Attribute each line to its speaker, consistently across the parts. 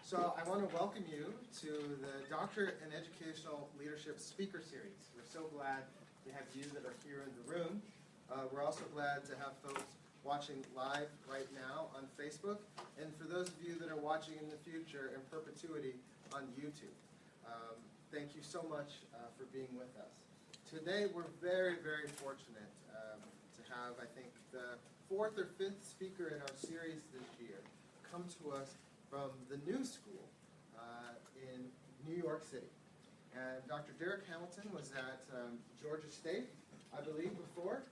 Speaker 1: So I want to welcome you to the Doctorate in Educational Leadership Speaker Series. We're so glad to have you that are here in the room. We're also glad to have folks watching live right now on Facebook, and for those of you that are watching in the future in perpetuity on YouTube. Thank you so much for being with us. Today we're very, very fortunate to have, I think, the fourth or fifth speaker in our series this year come to us from the New School in New York City. And Dr. Darrick Hamilton was at Georgia State, I believe, before,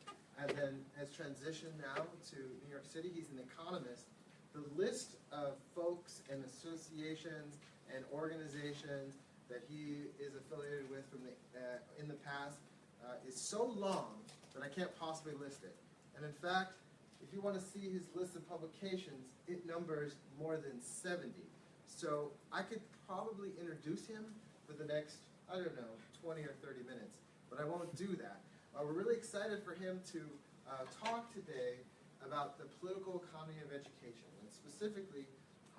Speaker 1: and then has transitioned now to New York City. He's an economist. The list of folks and associations and organizations that he is affiliated with from in the past is so long that I can't possibly list it. And in fact, if you want to see his list of publications, it numbers more than 70. So I could probably introduce him for the next, 20 or 30 minutes, but I won't do that. We're really excited for him to talk today about the political economy of education, and specifically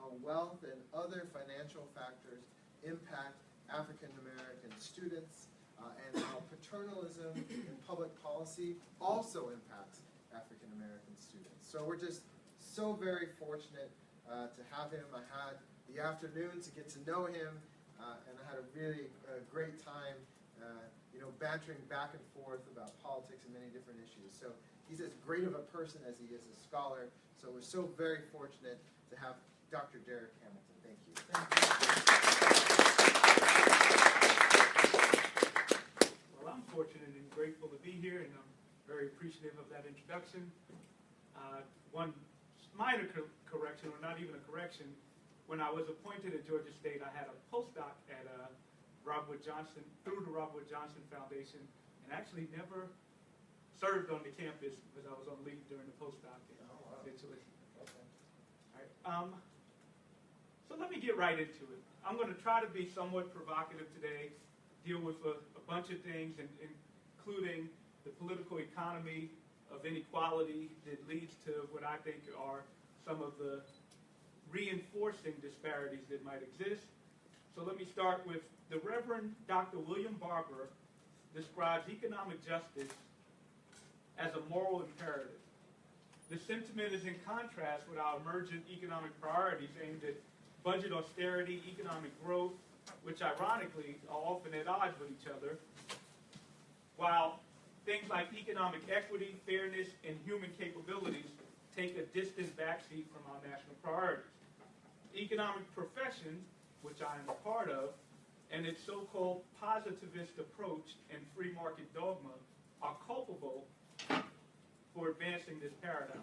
Speaker 1: how wealth and other financial factors impact African American students, and how paternalism in public policy also impacts African American students. So we're just so very fortunate to have him. I had the afternoon to get to know him, and I had a really great time, bantering back and forth about politics and many different issues. So he's as great of a person as he is a scholar. So we're so very fortunate to have Dr. Darrick Hamilton. Thank you.
Speaker 2: Well, I'm fortunate and grateful to be here, and I'm very appreciative of that introduction. One minor correction, or not even a correction, when I was appointed at Georgia State, I had a postdoc at Robert Wood Johnson, through the Robert Wood Johnson Foundation, and actually never served on the campus because I was on leave during the postdoc situation.
Speaker 1: Okay.
Speaker 2: All right. So let me get right into it. I'm going to try to be somewhat provocative today, deal with a bunch of things, including the political economy of inequality that leads to what I think are some of the reinforcing disparities that might exist. So let me start with the Reverend Dr. William Barber describes economic justice as a moral imperative. The sentiment is in contrast with our emergent economic priorities aimed at budget austerity, economic growth, which ironically are often at odds with each other, while things like economic equity, fairness, and human capabilities take a distant backseat from our national priorities. Economic profession, which I am a part of, and its so-called positivist approach and free market dogma are culpable for advancing this paradigm.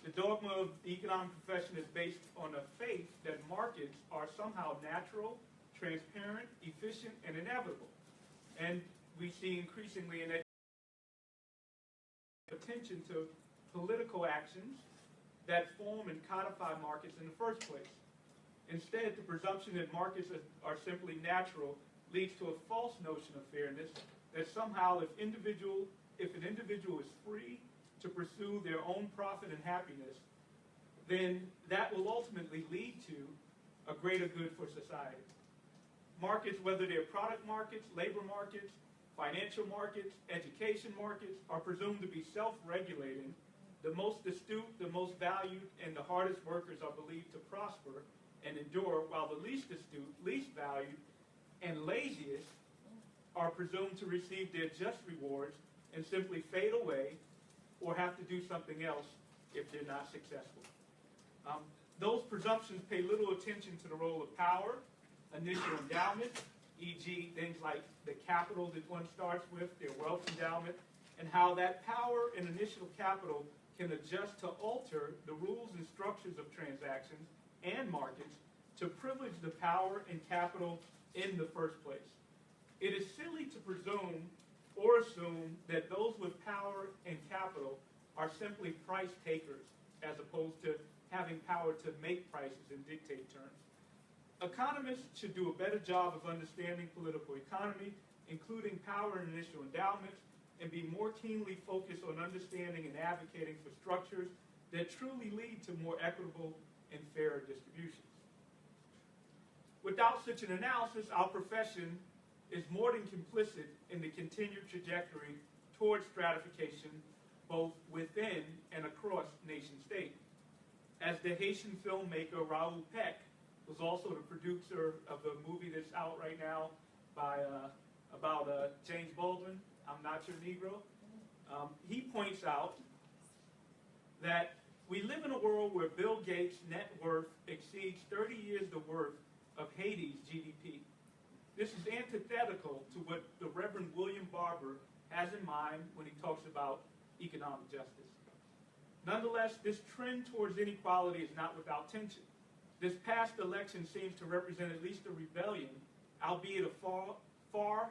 Speaker 2: The dogma of the economic profession is based on a faith that markets are somehow natural, transparent, efficient, and inevitable. And we see increasingly in attention to political actions that form and codify markets in the first place. Instead, the presumption that markets are simply natural leads to a false notion of fairness, that somehow if an individual is free to pursue their own profit and happiness, then that will ultimately lead to a greater good for society. Markets, whether they're product markets, labor markets, financial markets, education markets, are presumed to be self-regulating. The most astute, the most valued, and the hardest workers are believed to prosper and endure, while the least astute, least valued, and laziest are presumed to receive their just rewards and simply fade away or have to do something else if they're not successful. Those presumptions pay little attention to the role of power, initial endowment, e.g. things like the capital that one starts with, their wealth endowment, and how that power and initial capital can adjust to alter the rules and structures of transactions and markets to privilege the power and capital in the first place. It is silly to presume or assume that those with power and capital are simply price takers as opposed to having power to make prices and dictate terms. Economists should do a better job of understanding political economy, including power and initial endowments, and be more keenly focused on understanding and advocating for structures that truly lead to more equitable and fairer distributions. Without such an analysis, our profession is more than complicit in the continued trajectory towards stratification, both within and across nation state. As the Haitian filmmaker Raoul Peck, who's also the producer of the movie that's out right now about James Baldwin, I'm Not Your Negro, he points out that we live in a world where Bill Gates' net worth exceeds 30 years the worth of Haiti's GDP. This is antithetical to what the Reverend William Barber has in mind when he talks about economic justice. Nonetheless, this trend towards inequality is not without tension. This past election seems to represent at least a rebellion, albeit far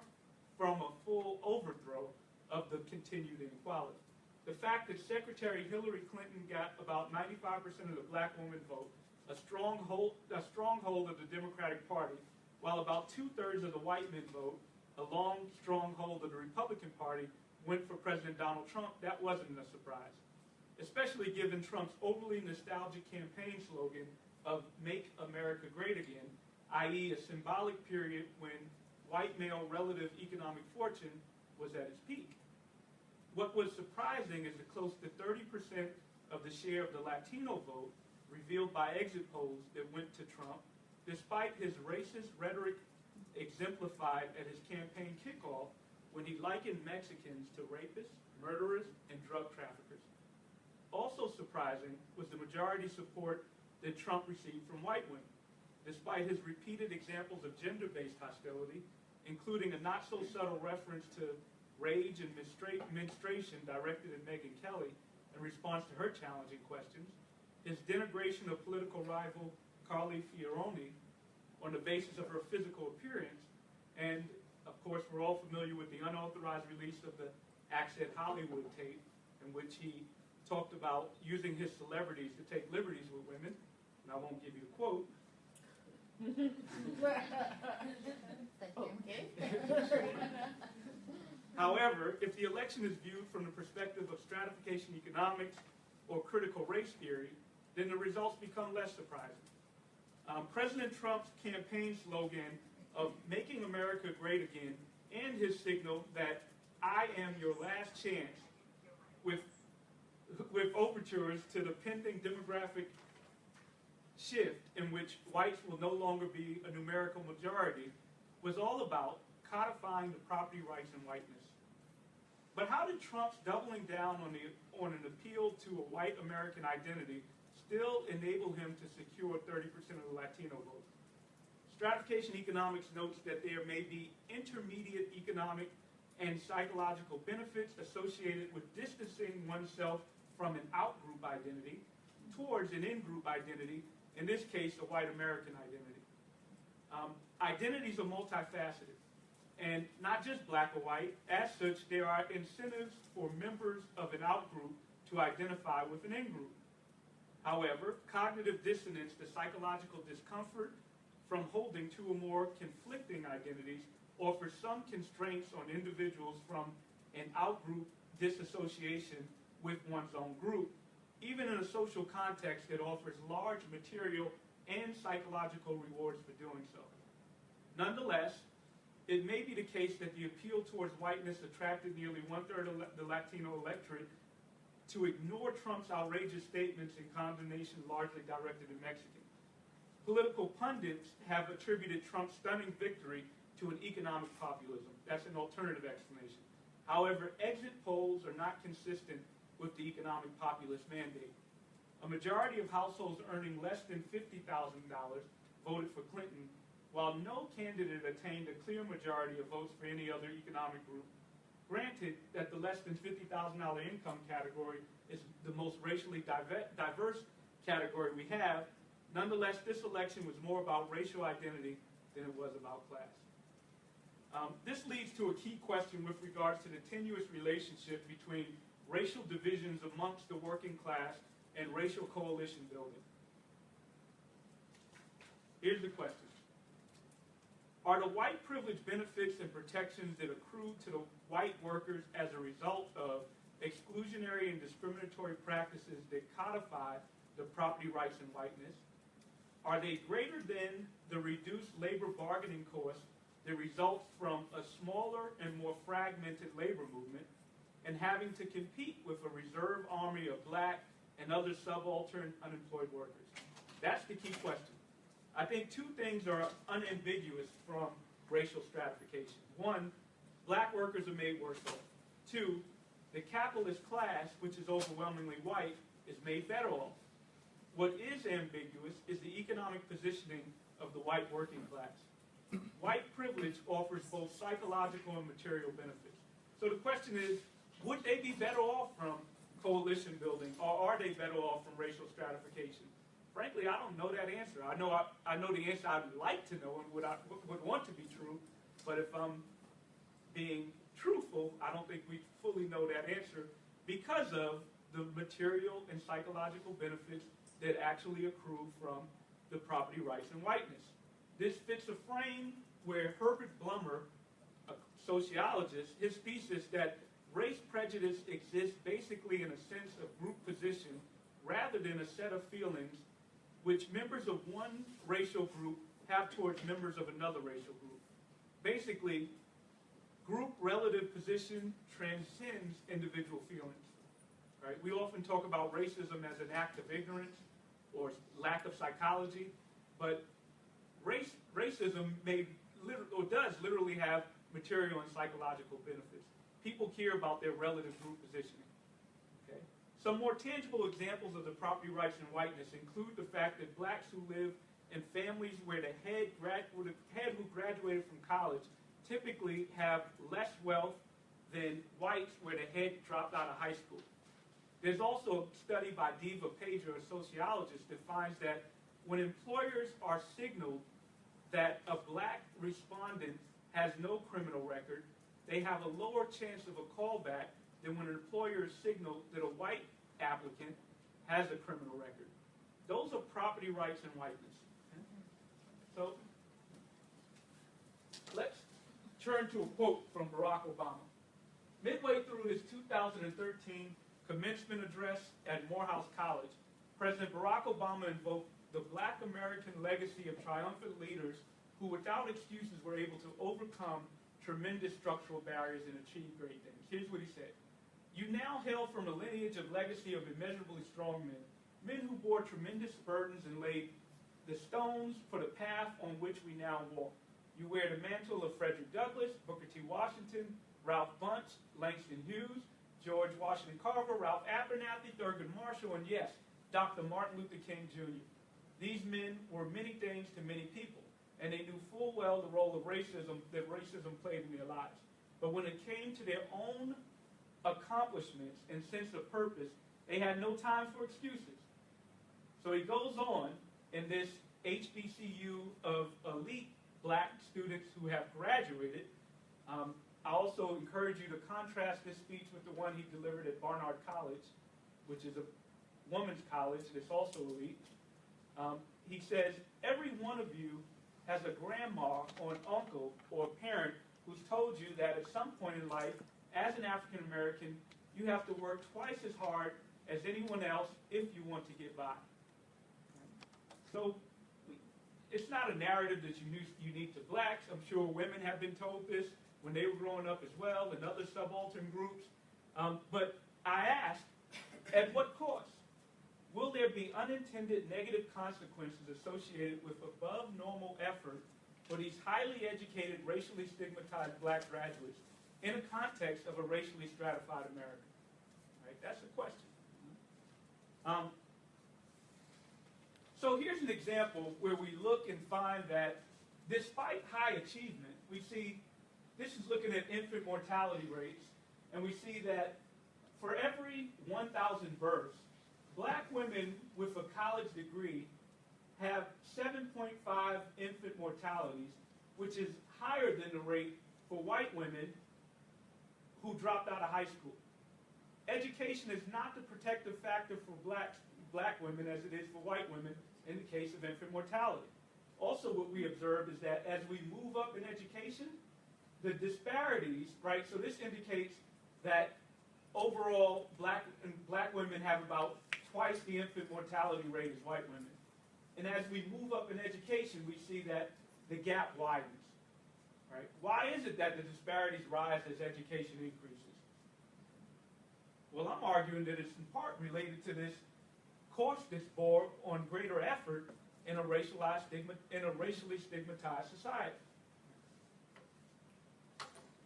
Speaker 2: from a full overthrow of the continued inequality. The fact that Secretary Hillary Clinton got about 95% of the black woman vote, a stronghold of the Democratic Party, while about 2/3 of the white men vote, a long stronghold of the Republican Party, went for President Donald Trump, that wasn't a surprise. Especially given Trump's overly nostalgic campaign slogan of Make America Great Again, i.e. a symbolic period when white male relative economic fortune was at its peak. What was surprising is the close to 30% of the share of the Latino vote revealed by exit polls that went to Trump, despite his racist rhetoric exemplified at his campaign kickoff when he likened Mexicans to rapists, murderers, and drug traffickers. Also surprising was the majority support that Trump received from white women, despite his repeated examples of gender-based hostility, including a not-so-subtle reference to rage and menstruation directed at Megyn Kelly in response to her challenging questions, his denigration of political rival Carly Fioroni on the basis of her physical appearance, and of course we're all familiar with the unauthorized release of the Accent Hollywood tape in which he talked about using his celebrities to take liberties with women, and I won't give you the quote. However, if the election is viewed from the perspective of stratification economics or critical race theory, then the results become less surprising. President Trump's campaign slogan of Making America Great Again and his signal that I am your last chance with overtures to the pending demographic shift in which whites will no longer be a numerical majority was all about codifying the property rights and whiteness. But how did Trump's doubling down on an appeal to a white American identity still enable him to secure 30% of the Latino vote? Stratification economics notes that there may be intermediate economic and psychological benefits associated with distancing oneself from an out-group identity towards an in-group identity, in this case, a white American identity. Identities are multifaceted, and not just black or white. As such, there are incentives for members of an out-group to identify with an in-group. However, cognitive dissonance, the psychological discomfort from holding two or more conflicting identities, offers some constraints on individuals from an out-group disassociation with one's own group, even in a social context that offers large material and psychological rewards for doing so. Nonetheless, it may be the case that the appeal towards whiteness attracted nearly 1/3 of the Latino electorate to ignore Trump's outrageous statements and condemnation largely directed at Mexicans. Political pundits have attributed Trump's stunning victory to an economic populism. That's an alternative explanation. However, exit polls are not consistent with the economic populist mandate. A majority of households earning less than $50,000 voted for Clinton, while no candidate attained a clear majority of votes for any other economic group. Granted that the less than $50,000 income category is the most racially diverse category we have, nonetheless, this election was more about racial identity than it was about class. This leads to a key question with regards to the tenuous relationship between racial divisions amongst the working class and racial coalition building. Here's the question. Are the white privilege benefits and protections that accrue to the white workers as a result of exclusionary and discriminatory practices that codify the property rights and whiteness, are they greater than the reduced labor bargaining cost that results from a smaller and more fragmented labor movement and having to compete with a reserve army of black and other subaltern unemployed workers? That's the key question. I think two things are unambiguous from racial stratification. One, black workers are made worse off. Two, the capitalist class, which is overwhelmingly white, is made better off. What is ambiguous is the economic positioning of the white working class. White privilege offers both psychological and material benefits. So the question is, would they be better off from coalition building, or are they better off from racial stratification? Frankly, I don't know that answer. I know the answer I'd like to know and would want to be true, but if I'm being truthful, I don't think we fully know that answer because of the material and psychological benefits that actually accrue from the property rights and whiteness. This fits a frame where Herbert Blummer, a sociologist, his thesis that race prejudice exists basically in a sense of group position rather than a set of feelings which members of one racial group have towards members of another racial group. Basically, group relative position transcends individual feelings. Right? We often talk about racism as an act of ignorance or lack of psychology, but racism does literally have material and psychological benefits. People care about their relative group positioning. Okay? Some more tangible examples of the property rights and whiteness include the fact that blacks who live in families where the head who graduated from college typically have less wealth than whites where the head dropped out of high school. There's also a study by Diva Pager, a sociologist, that finds that when employers are signaled that a black respondent has no criminal record, they have a lower chance of a callback than when an employer is signaled that a white applicant has a criminal record. Those are property rights and whiteness. So let's turn to a quote from Barack Obama. Midway through his 2013 commencement address at Morehouse College, President Barack Obama invoked the Black American legacy of triumphant leaders who, without excuses, were able to overcome tremendous structural barriers and achieve great things. Here's what he said. You now hail from a lineage of legacy of immeasurably strong men, men who bore tremendous burdens and laid the stones for the path on which we now walk. You wear the mantle of Frederick Douglass, Booker T. Washington, Ralph Bunche, Langston Hughes, George Washington Carver, Ralph Abernathy, Thurgood Marshall, and yes, Dr. Martin Luther King Jr. These men were many things to many people, and they knew full well the role of racism played in their lives. But when it came to their own accomplishments and sense of purpose, they had no time for excuses. So he goes on in this HBCU of elite black students who have graduated. I also encourage you to contrast this speech with the one he delivered at Barnard College, which is a women's college that's also elite. He says, every one of you has a grandma or an uncle or a parent who's told you that at some point in life, as an African American, you have to work twice as hard as anyone else if you want to get by. So it's not a narrative that's unique to blacks. I'm sure women have been told this when they were growing up as well, and other subaltern groups. But I ask, at what cost? Will there be unintended negative consequences associated with above normal effort for these highly educated, racially stigmatized black graduates in a context of a racially stratified America? Right? That's the question. So here's an example where we look and find that despite high achievement, we see, this is looking at infant mortality rates, and we see that for every 1,000 births, black women with a college degree have 7.5 infant mortalities, which is higher than the rate for white women who dropped out of high school. Education is not the protective factor for black women as it is for white women in the case of infant mortality. Also, what we observe is that as we move up in education, the disparities, right, so this indicates that overall black women have about twice the infant mortality rate as white women. And as we move up in education, we see that the gap widens. Right? Why is it that the disparities rise as education increases? Well, I'm arguing that it's in part related to this cost that's borne on greater effort in a racially stigmatized society.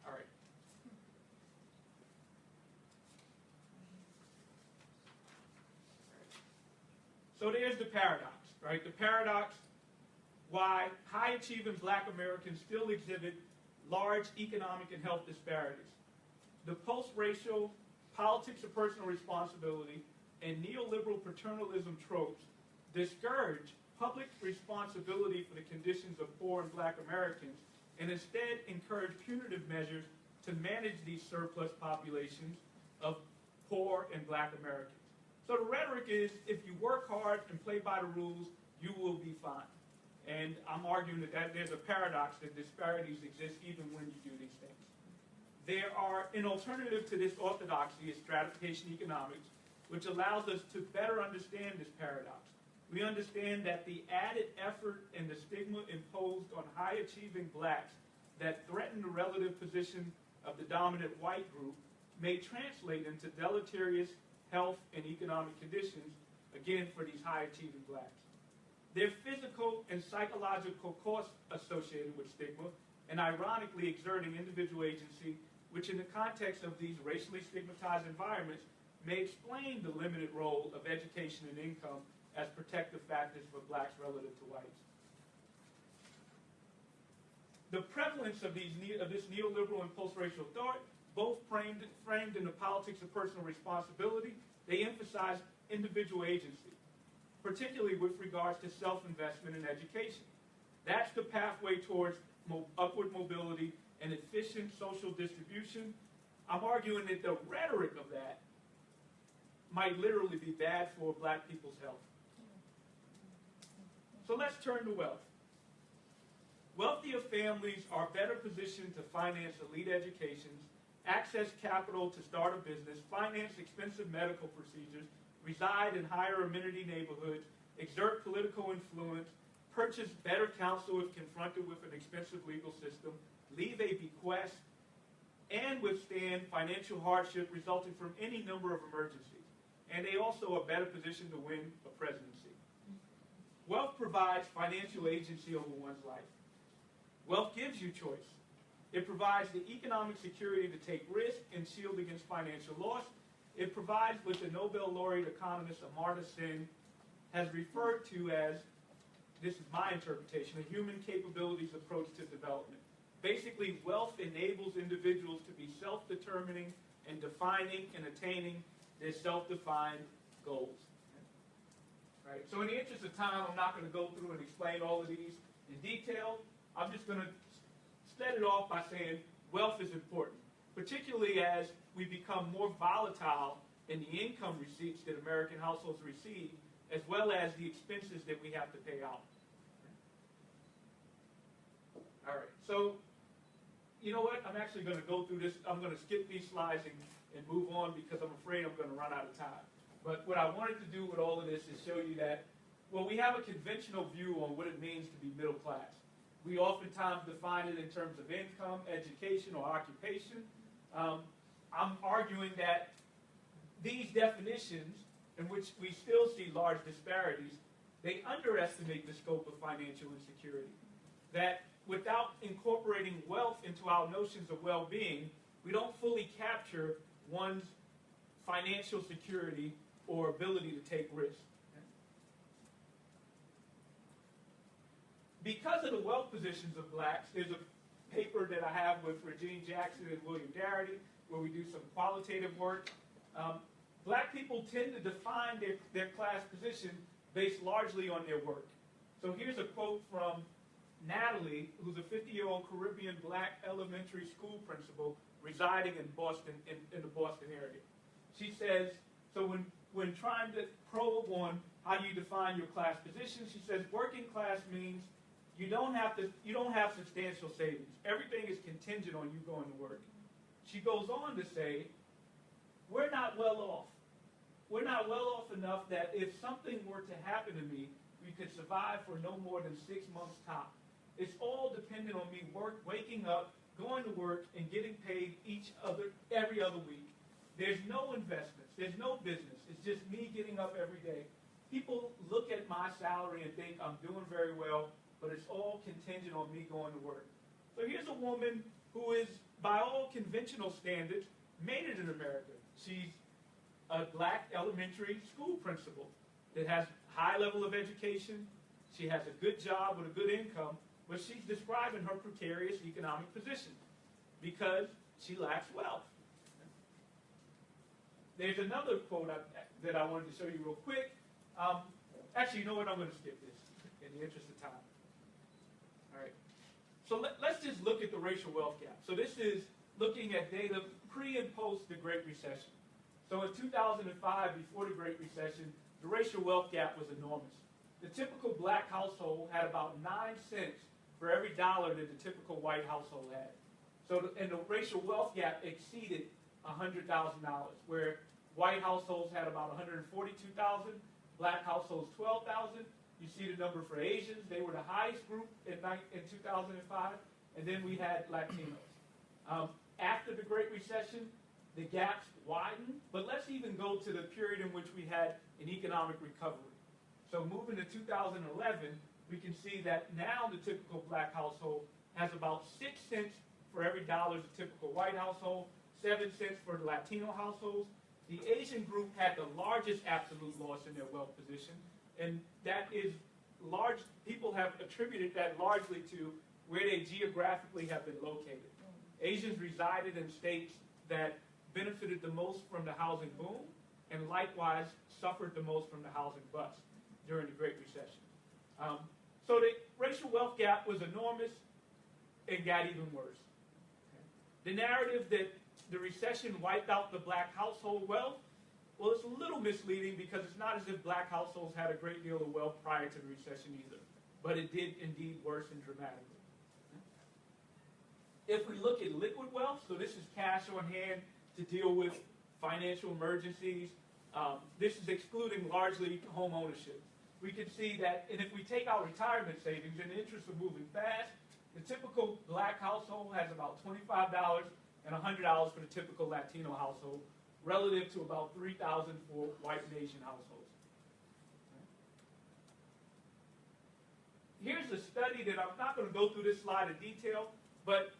Speaker 2: All right. So there's the paradox, right? The paradox why high-achieving black Americans still exhibit large economic and health disparities. The post-racial politics of personal responsibility and neoliberal paternalism tropes discourage public responsibility for the conditions of poor and black Americans and instead encourage punitive measures to manage these surplus populations of poor and black Americans. So the rhetoric is, if you work hard and play by the rules, you will be fine. And I'm arguing that there's a paradox that disparities exist even when you do these things. There are an alternative to this orthodoxy is stratification economics, which allows us to better understand this paradox. We understand that the added effort and the stigma imposed on high-achieving blacks that threaten the relative position of the dominant white group may translate into deleterious health and economic conditions, again, for these high-achieving blacks. There are physical and psychological costs associated with stigma, and ironically exerting individual agency, which in the context of these racially stigmatized environments may explain the limited role of education and income as protective factors for blacks relative to whites. The prevalence of this neoliberal and post-racial thought, both framed in the politics of personal responsibility, they emphasize individual agency, particularly with regards to self-investment in education. That's the pathway towards upward mobility and efficient social distribution. I'm arguing that the rhetoric of that might literally be bad for black people's health. So let's turn to wealth. Wealthier families are better positioned to finance elite educations, access capital to start a business, finance expensive medical procedures, reside in higher amenity neighborhoods, exert political influence, purchase better counsel if confronted with an expensive legal system, leave a bequest, and withstand financial hardship resulting from any number of emergencies. And they also are better positioned to win a presidency. Wealth provides financial agency over one's life. Wealth gives you choice. It provides the economic security to take risk and shield against financial loss. It provides what the Nobel laureate economist Amartya Sen has referred to as, this is my interpretation, a human capabilities approach to development. Basically, wealth enables individuals to be self-determining and defining and attaining their self-defined goals. Right? So in the interest of time, I'm not going to go through and explain all of these in detail. I'm just going to set it off by saying wealth is important, particularly as we become more volatile in the income receipts that American households receive, as well as the expenses that we have to pay out. All right, so you know what? I'm actually going to go through this. I'm going to skip these slides and move on because I'm afraid I'm going to run out of time. But what I wanted to do with all of this is show you that, well, we have a conventional view on what it means to be middle class. We oftentimes define it in terms of income, education, or occupation. I'm arguing that these definitions, in which we still see large disparities, they underestimate the scope of financial insecurity. That without incorporating wealth into our notions of well-being, we don't fully capture one's financial security or ability to take risks. Because of the wealth positions of blacks, there's a paper that I have with Regine Jackson and William Darrick, where we do some qualitative work. Black people tend to define their class position based largely on their work. So here's a quote from Natalie, who's a 50-year-old Caribbean black elementary school principal residing in Boston, in the Boston area. She says, so when trying to probe on how you define your class position, she says working class means you don't have substantial savings. Everything is contingent on you going to work. She goes on to say, we're not well off. We're not well off enough that if something were to happen to me, we could survive for no more than 6 months top. It's all dependent on me waking up, going to work, and getting paid every other week. There's no investments. There's no business. It's just me getting up every day. People look at my salary and think I'm doing very well, but it's all contingent on me going to work. So here's a woman who is, by all conventional standards, made it in America. She's a black elementary school principal that has high level of education. She has a good job with a good income, but she's describing her precarious economic position because she lacks wealth. There's another quote that I wanted to show you real quick. Actually, you know what? I'm going to skip this in the interest of time. All right. So let's just look at the racial wealth gap. So this is looking at data pre and post the Great Recession. So in 2005, before the Great Recession, the racial wealth gap was enormous. The typical black household had about 9 cents for every dollar that the typical white household had. So and the racial wealth gap exceeded $100,000, where white households had about $142,000, black households $12,000. You see the number for Asians; they were the highest group in 2005, and then we had Latinos. After the Great Recession, the gaps widened, but let's even go to the period in which we had an economic recovery. So moving to 2011, we can see that now the typical black household has about 6 cents for every dollar the typical white household, 7 cents for the Latino households. The Asian group had the largest absolute loss in their wealth position, and that is large. People have attributed that largely to where they geographically have been located. Asians resided in states that benefited the most from the housing boom and likewise suffered the most from the housing bust during the Great Recession. So the racial wealth gap was enormous and got even worse. The narrative that the recession wiped out the black household wealth, well, it's a little misleading because it's not as if black households had a great deal of wealth prior to the recession either, but it did indeed worsen dramatically. If we look at liquid wealth, so this is cash on hand to deal with financial emergencies, this is excluding largely home ownership. We can see that, and if we take out retirement savings, in the interest of moving fast, the typical black household has about $25 and $100 for the typical Latino household, relative to about $3,000 for white and Asian households. Here's a study that I'm not going to go through this slide in detail, but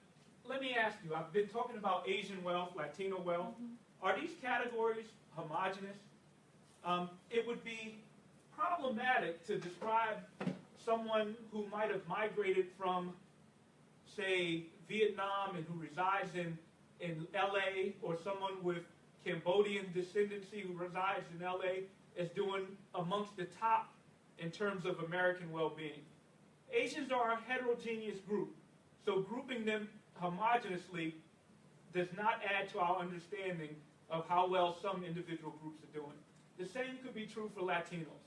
Speaker 2: let me ask you, I've been talking about Asian wealth, Latino wealth. Are these categories homogenous? It would be problematic to describe someone who might have migrated from, say, Vietnam and who resides in LA, or someone with Cambodian descendancy who resides in LA as doing amongst the top in terms of American well-being. Asians are a heterogeneous group, so grouping them homogenously does not add to our understanding of how well some individual groups are doing. The same could be true for Latinos.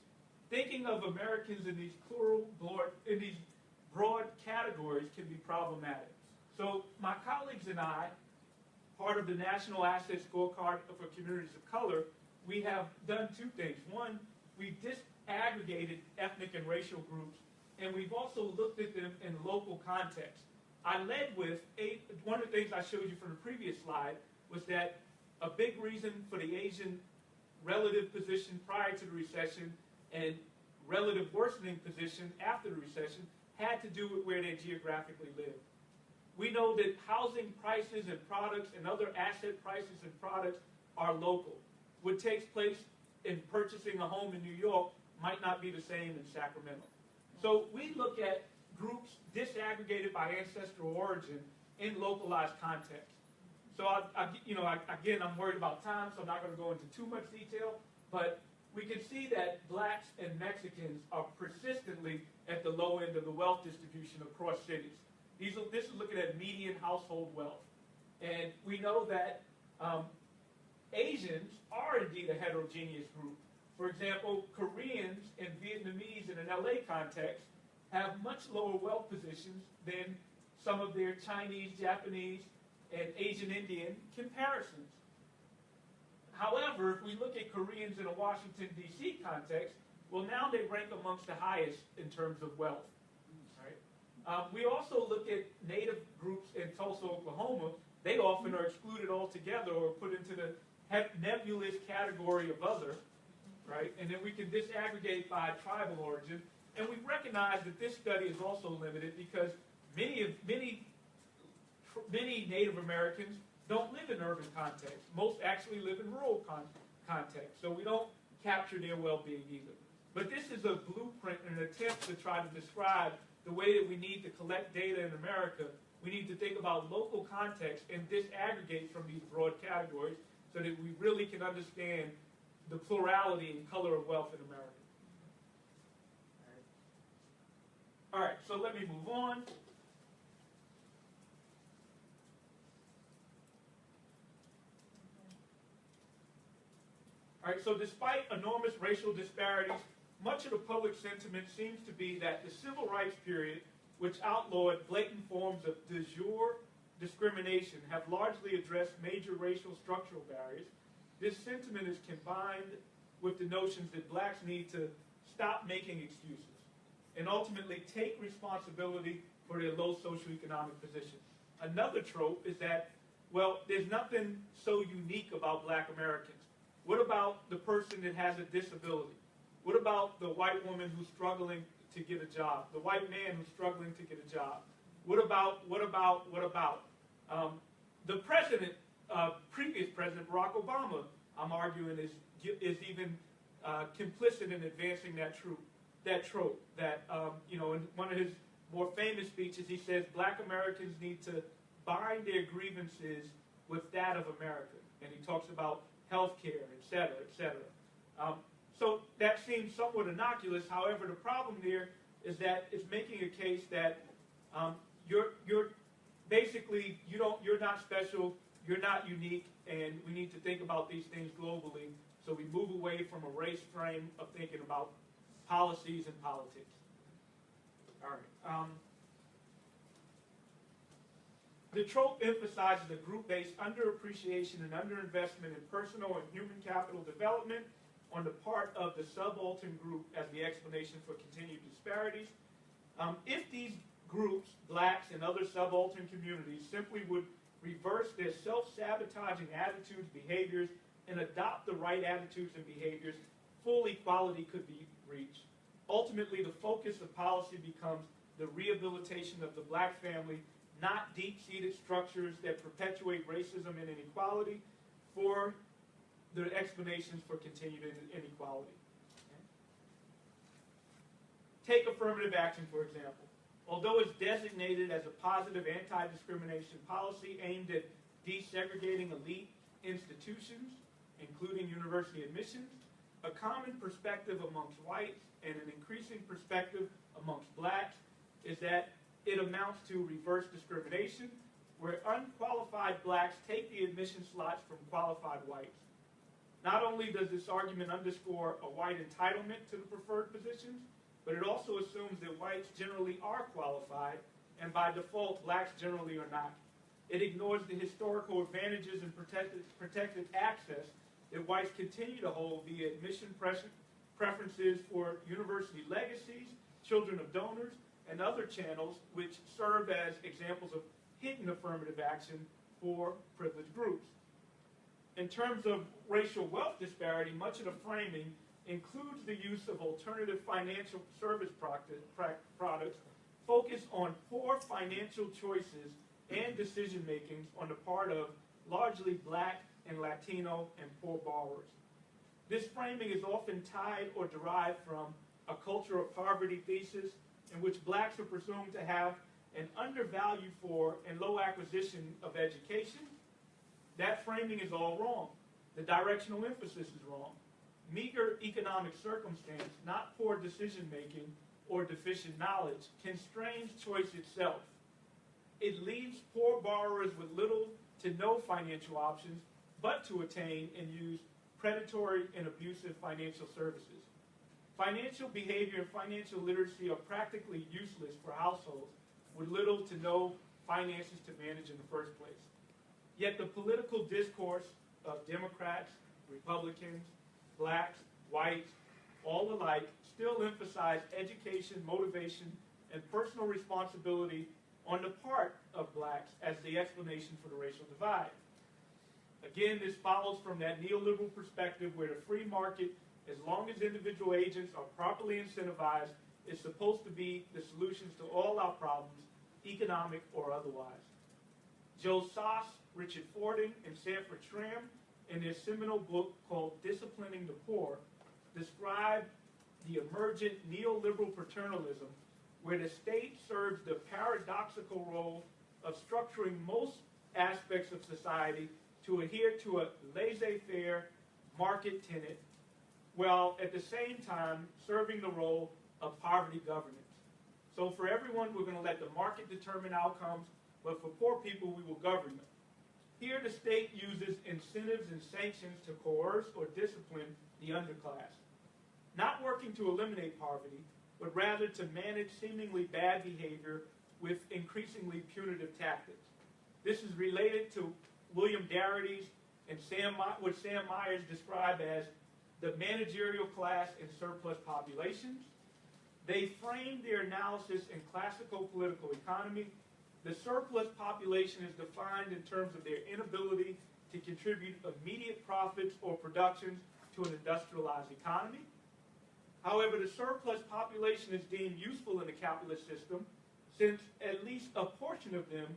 Speaker 2: Thinking of Americans in these broad categories can be problematic. So my colleagues and I, part of the National Asset Scorecard for Communities of Color, we have done two things. One, we disaggregated ethnic and racial groups, and we've also looked at them in local context. I led with, one of the things I showed you from the previous slide was that a big reason for the Asian relative position prior to the recession and relative worsening position after the recession had to do with where they geographically lived. We know that housing prices and products and other asset prices and products are local. What takes place in purchasing a home in New York might not be the same in Sacramento. So we look at groups disaggregated by ancestral origin in localized context. So again, I'm worried about time, so I'm not going to go into too much detail, but we can see that blacks and Mexicans are persistently at the low end of the wealth distribution across cities. This is looking at median household wealth. And we know that Asians are indeed a heterogeneous group. For example, Koreans and Vietnamese in an LA context have much lower wealth positions than some of their Chinese, Japanese, and Asian Indian comparisons. However, if we look at Koreans in a Washington, D.C. context, Well, now they rank amongst the highest in terms of wealth. Right? We also look at Native groups in Tulsa, Oklahoma. They often are excluded altogether or put into the nebulous category of other, right? And then we can disaggregate by tribal origin. And we recognize that this study is also limited because many Native Americans don't live in urban context. Most actually live in rural context. So we don't capture their well-being either. But this is a blueprint and an attempt to try to describe the way that we need to collect data in America. We need to think about local context and disaggregate from these broad categories so that we really can understand the plurality and color of wealth in America. All right, so let me move on. All right, so despite enormous racial disparities, much of the public sentiment seems to be that the civil rights period, which outlawed blatant forms of de jure discrimination, have largely addressed major racial structural barriers. This sentiment is combined with the notions that blacks need to stop making excuses and ultimately take responsibility for their low socioeconomic position. Another trope is that, well, there's nothing so unique about black Americans. What about the person that has a disability? What about the white woman who's struggling to get a job? The white man who's struggling to get a job? What about? The president, previous President Barack Obama, I'm arguing, is even complicit in advancing that trope. That in one of his more famous speeches, he says black Americans need to bind their grievances with that of America, and he talks about health care, et cetera, et cetera. So that seems somewhat innocuous. However, the problem there is that it's making a case that you're basically you're not special, you're not unique, and we need to think about these things globally. So we move away from a race frame of thinking about policies and politics. All right. The trope emphasizes the group-based underappreciation and underinvestment in personal and human capital development on the part of the subaltern group as the explanation for continued disparities. If these groups, blacks and other subaltern communities, simply would reverse their self-sabotaging attitudes, behaviors, and adopt the right attitudes and behaviors, full equality could be reached. Ultimately, the focus of policy becomes the rehabilitation of the black family, not deep-seated structures that perpetuate racism and inequality for the explanations for continued inequality. Take affirmative action, for example. Although it's designated as a positive anti-discrimination policy aimed at desegregating elite institutions, including university admissions, a common perspective amongst whites and an increasing perspective amongst blacks is that it amounts to reverse discrimination, where unqualified blacks take the admission slots from qualified whites. Not only does this argument underscore a white entitlement to the preferred positions, but it also assumes that whites generally are qualified, and by default, blacks generally are not. It ignores the historical advantages and protected access that whites continue to hold via admission preferences for university legacies, children of donors, and other channels which serve as examples of hidden affirmative action for privileged groups. In terms of racial wealth disparity, much of the framing includes the use of alternative financial service products focused on poor financial choices and decision-making on the part of largely black and Latino and poor borrowers. This framing is often tied or derived from a culture of poverty thesis in which blacks are presumed to have an undervalue for and low acquisition of education. That framing is all wrong. The directional emphasis is wrong. Meager economic circumstance, not poor decision-making or deficient knowledge, constrains choice itself. It leaves poor borrowers with little to no financial options but to attain and use predatory and abusive financial services. Financial behavior and financial literacy are practically useless for households with little to no finances to manage in the first place. Yet the political discourse of Democrats, Republicans, blacks, whites, all alike, still emphasize education, motivation, and personal responsibility on the part of blacks as the explanation for the racial divide. Again, this follows from that neoliberal perspective where the free market, as long as individual agents are properly incentivized, is supposed to be the solutions to all our problems, economic or otherwise. Joe Soss, Richard Fording, and Sanford Schramm, in their seminal book called Disciplining the Poor, describe the emergent neoliberal paternalism where the state serves the paradoxical role of structuring most aspects of society to adhere to a laissez-faire market tenet, while at the same time serving the role of poverty governance. So for everyone, we're going to let the market determine outcomes, but for poor people, we will govern them. Here, the state uses incentives and sanctions to coerce or discipline the underclass, not working to eliminate poverty, but rather to manage seemingly bad behavior with increasingly punitive tactics. This is related to William Darrity's and what Sam Myers described as the managerial class in surplus populations. They framed their analysis in classical political economy. The surplus population is defined in terms of their inability to contribute immediate profits or productions to an industrialized economy. However, the surplus population is deemed useful in the capitalist system since at least a portion of them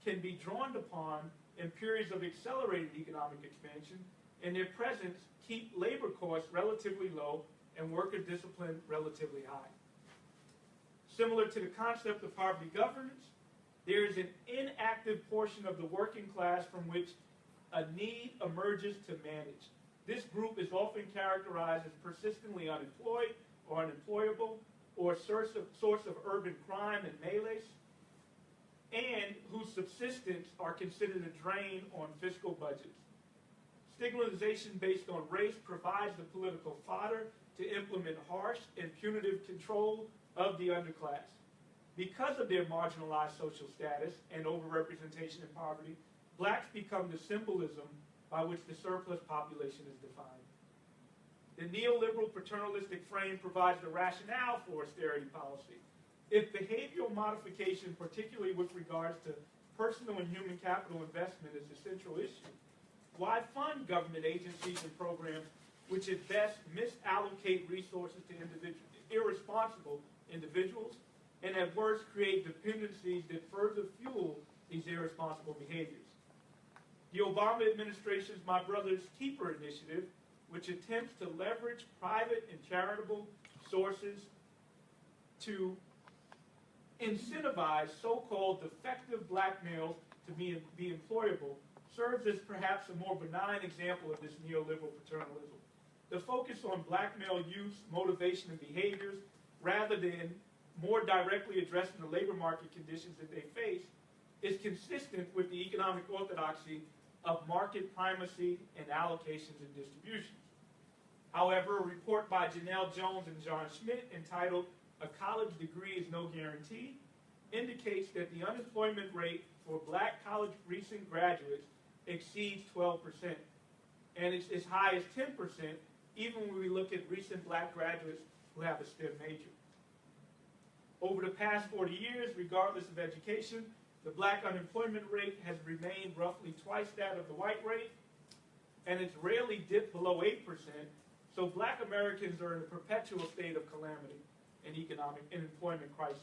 Speaker 2: can be drawn upon in periods of accelerated economic expansion, and their presence keep labor costs relatively low and worker discipline relatively high. Similar to the concept of poverty governance, there is an inactive portion of the working class from which a need emerges to manage. This group is often characterized as persistently unemployed or unemployable, or source of urban crime and melees, and whose subsistence are considered a drain on fiscal budgets. Stigmatization based on race provides the political fodder to implement harsh and punitive control of the underclass. Because of their marginalized social status and overrepresentation in poverty, blacks become the symbolism by which the surplus population is defined. The neoliberal paternalistic frame provides the rationale for austerity policy. If behavioral modification, particularly with regards to personal and human capital investment, is the central issue, why fund government agencies and programs which at best misallocate resources to irresponsible individuals, and at worst create dependencies that further fuel these irresponsible behaviors? The Obama administration's My Brother's Keeper initiative, which attempts to leverage private and charitable sources to incentivize so-called defective black males to be employable, serves as perhaps a more benign example of this neoliberal paternalism. The focus on black male use, motivation, and behaviors, rather than more directly addressing the labor market conditions that they face, is consistent with the economic orthodoxy of market primacy and allocations and distributions. However, a report by Janelle Jones and John Schmidt entitled "A College Degree is No Guarantee" indicates that the unemployment rate for black college recent graduates exceeds 12%, and it's as high as 10% even when we look at recent black graduates who have a STEM major. Over the past 40 years, regardless of education, the black unemployment rate has remained roughly twice that of the white rate, and it's rarely dipped below 8%, so black Americans are in a perpetual state of calamity and economic and employment crisis.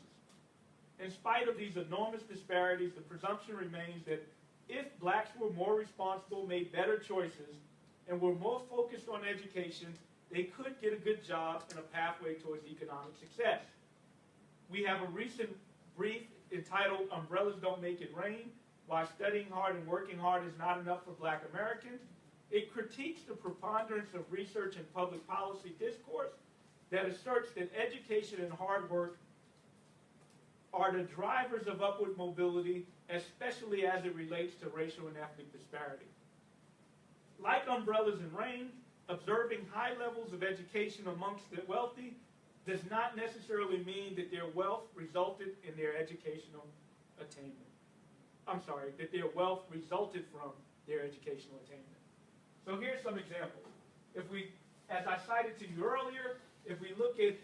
Speaker 2: In spite of these enormous disparities, the presumption remains that if blacks were more responsible, made better choices, and were more focused on education, they could get a good job and a pathway towards economic success. We have a recent brief entitled "Umbrellas Don't Make It Rain: Why Studying Hard and Working Hard is Not Enough for Black Americans." It critiques the preponderance of research and public policy discourse that asserts that education and hard work are the drivers of upward mobility, especially as it relates to racial and ethnic disparity. Like umbrellas and rain, observing high levels of education amongst the wealthy does not necessarily mean that their wealth resulted in their educational attainment. That their wealth resulted from their educational attainment. So here's some examples. As I cited to you earlier, if we look at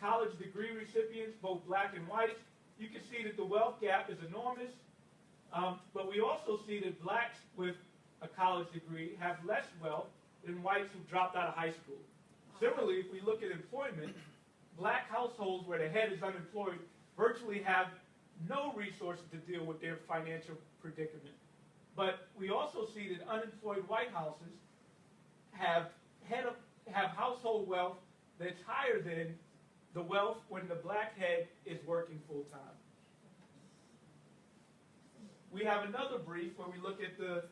Speaker 2: college degree recipients, both black and white, you can see that the wealth gap is enormous. But we also see that blacks with a college degree have less wealth than whites who dropped out of high school. Similarly, if we look at employment, black households where the head is unemployed virtually have no resources to deal with their financial predicament. But we also see that unemployed white houses have household wealth that's higher than the wealth when the black head is working full time. We have another brief where we look at the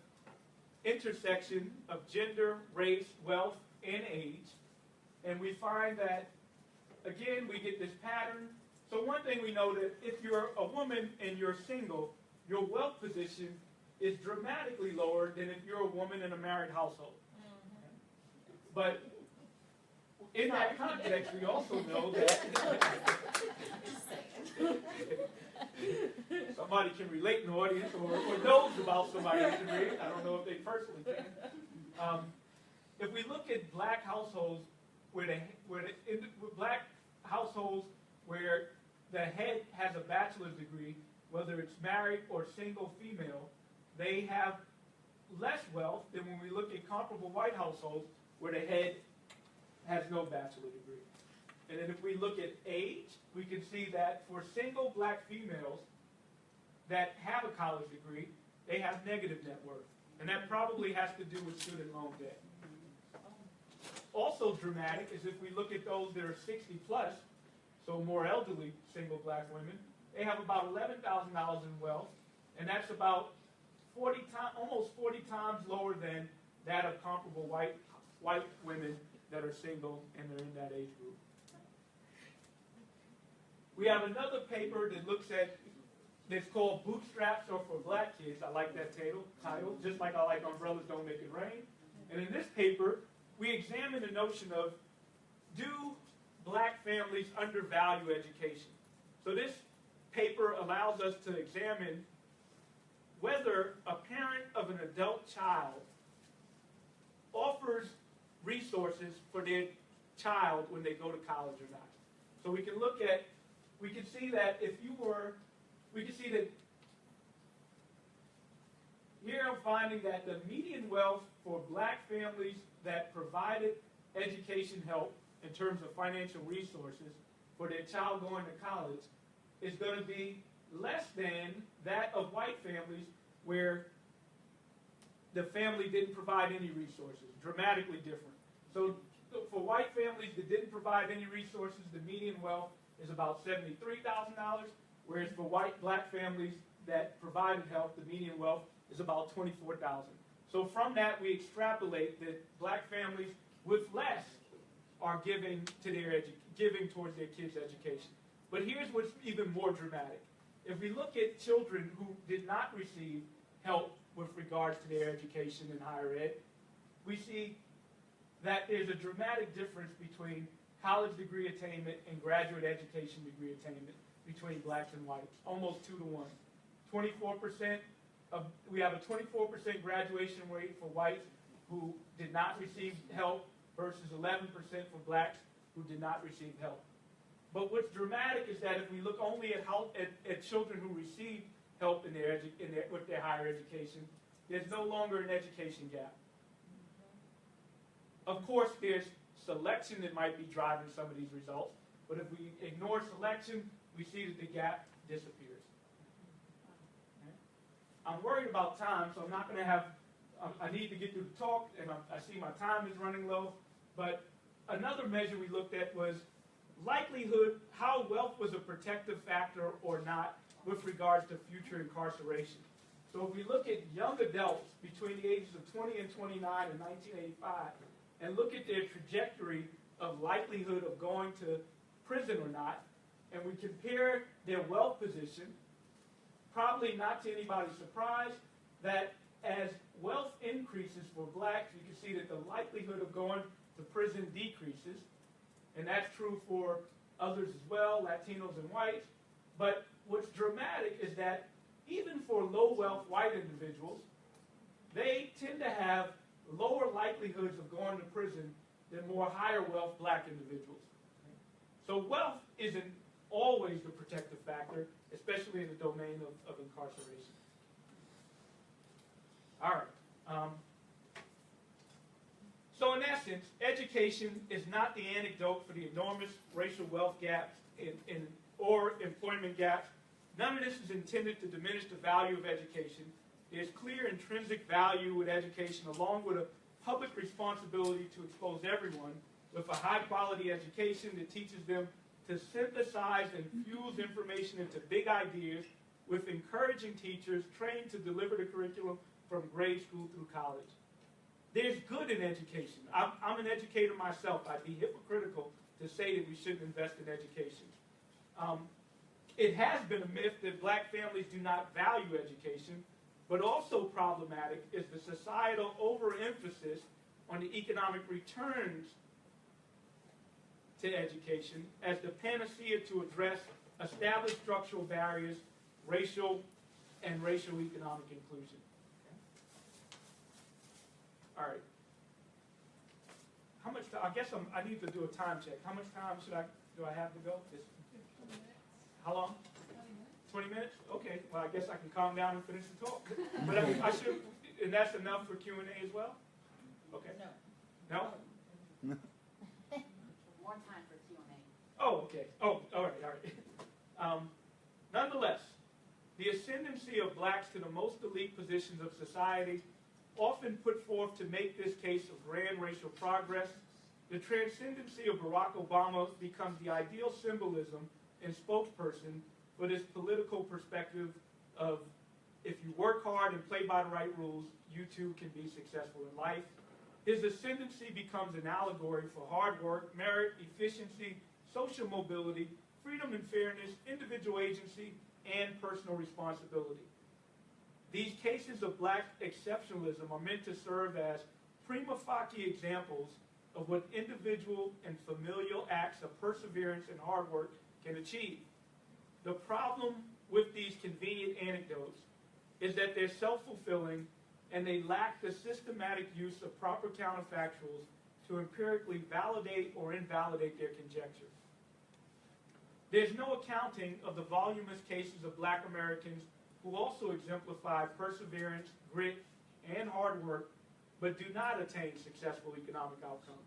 Speaker 2: intersection of gender, race, wealth, and age. And we find that, again, we get this pattern. So one thing we know that if you're a woman and you're single, your wealth position is dramatically lower than if you're a woman in a married household. But in that context, we also know that somebody can relate in the audience or knows about somebody who can relate. I don't know if they personally can. If we look at black households where black households where the head has a bachelor's degree, whether it's married or single female, they have less wealth than when we look at comparable white households where the head has no bachelor degree. And then if we look at age, we can see that for single black females that have a college degree, they have negative net worth. And that probably has to do with student loan debt. Also dramatic is if we look at those that are 60 plus, so more elderly single black women, they have about $11,000 in wealth, and that's about almost 40 times lower than that of comparable white women that are single and they're in that age group. We have another paper that looks at, that's called Bootstraps or for Black Kids. I like that title, just like I like Umbrellas Don't Make It Rain. And in this paper, we examine the notion of, do black families undervalue education? So this paper allows us to examine whether a parent of an adult child offers resources for their child when they go to college or not. So we can see that here I'm finding that the median wealth for black families that provided education help in terms of financial resources for their child going to college is going to be less than that of white families where the family didn't provide any resources, dramatically different. So for white families that didn't provide any resources, the median wealth is about $73,000, whereas for black families that provided help, the median wealth is about $24,000. So from that, we extrapolate that black families with less are giving towards their kids' education. But here's what's even more dramatic. If we look at children who did not receive help with regards to their education in higher ed, we see that there's a dramatic difference between college degree attainment and graduate education degree attainment between blacks and whites, almost 2 to 1. 24% we have a 24% graduation rate for whites who did not receive help versus 11% for blacks who did not receive help. But what's dramatic is that if we look only at children who received help with their higher education, there's no longer an education gap. Of course, there's selection that might be driving some of these results, but if we ignore selection, we see that the gap disappears. Okay? I'm worried about time, so I'm not going to have, I need to get through the talk, and I see my time is running low, but another measure we looked at was likelihood, how wealth was a protective factor or not with regards to future incarceration. So if we look at young adults between the ages of 20 and 29 in 1985 and look at their trajectory of likelihood of going to prison or not, and we compare their wealth position, probably not to anybody's surprise, that as wealth increases for blacks, you can see that the likelihood of going to prison decreases, and that's true for others as well, Latinos and whites. But what's dramatic is that even for low-wealth white individuals, they tend to have lower likelihoods of going to prison than more higher-wealth black individuals. So wealth isn't always the protective factor, especially in the domain of incarceration. All right. So in essence, education is not the antidote for the enormous racial wealth gaps or employment gaps. None of this is intended to diminish the value of education. There's clear intrinsic value with education, along with a public responsibility to expose everyone with a high-quality education that teaches them to synthesize and fuse information into big ideas, with encouraging teachers trained to deliver the curriculum from grade school through college. There's good in education. I'm an educator myself. I'd be hypocritical to say that we shouldn't invest in education. It has been a myth that black families do not value education, but also problematic is the societal overemphasis on the economic returns to education as the panacea to address established structural barriers, racial and racial economic inclusion. All right. How much time? I guess I need to do a time check. How much time do I have to go?
Speaker 3: 20 minutes.
Speaker 2: How long?
Speaker 3: 20 minutes.
Speaker 2: 20 minutes? Okay. Well, I guess I can calm down and finish the talk. But I should, and that's enough for Q&A as well? Okay.
Speaker 3: No.
Speaker 2: No?
Speaker 3: More time for Q&A.
Speaker 2: Oh, okay. Oh, all right. Nonetheless, the ascendancy of blacks to the most elite positions of society, often put forth to make this case of grand racial progress, the transcendency of Barack Obama becomes the ideal symbolism and spokesperson for this political perspective of if you work hard and play by the right rules, you too can be successful in life. His ascendancy becomes an allegory for hard work, merit, efficiency, social mobility, freedom and fairness, individual agency, and personal responsibility. These cases of black exceptionalism are meant to serve as prima facie examples of what individual and familial acts of perseverance and hard work can achieve. The problem with these convenient anecdotes is that they're self-fulfilling and they lack the systematic use of proper counterfactuals to empirically validate or invalidate their conjecture. There's no accounting of the voluminous cases of black Americans who also exemplify perseverance, grit, and hard work, but do not attain successful economic outcomes.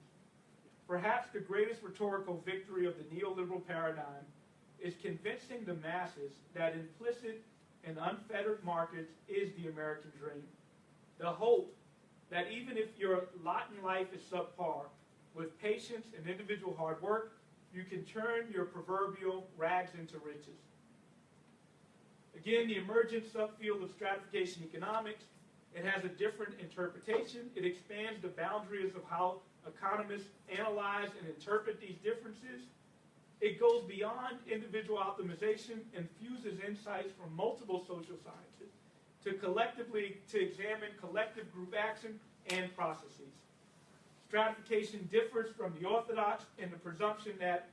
Speaker 2: Perhaps the greatest rhetorical victory of the neoliberal paradigm is convincing the masses that implicit in unfettered markets is the American dream. The hope that even if your lot in life is subpar, with patience and individual hard work, you can turn your proverbial rags into riches. Again, the emergent subfield of stratification economics, it has a different interpretation. It expands the boundaries of how economists analyze and interpret these differences. It goes beyond individual optimization and fuses insights from multiple social sciences to examine collective group action and processes. Stratification differs from the orthodox in the presumption that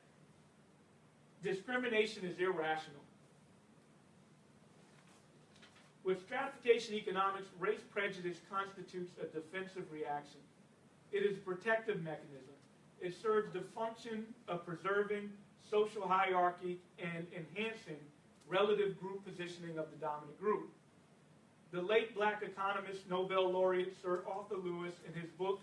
Speaker 2: discrimination is irrational. With stratification economics, race prejudice constitutes a defensive reaction. It is a protective mechanism. It serves the function of preserving social hierarchy and enhancing relative group positioning of the dominant group. The late black economist Nobel laureate Sir Arthur Lewis, in his book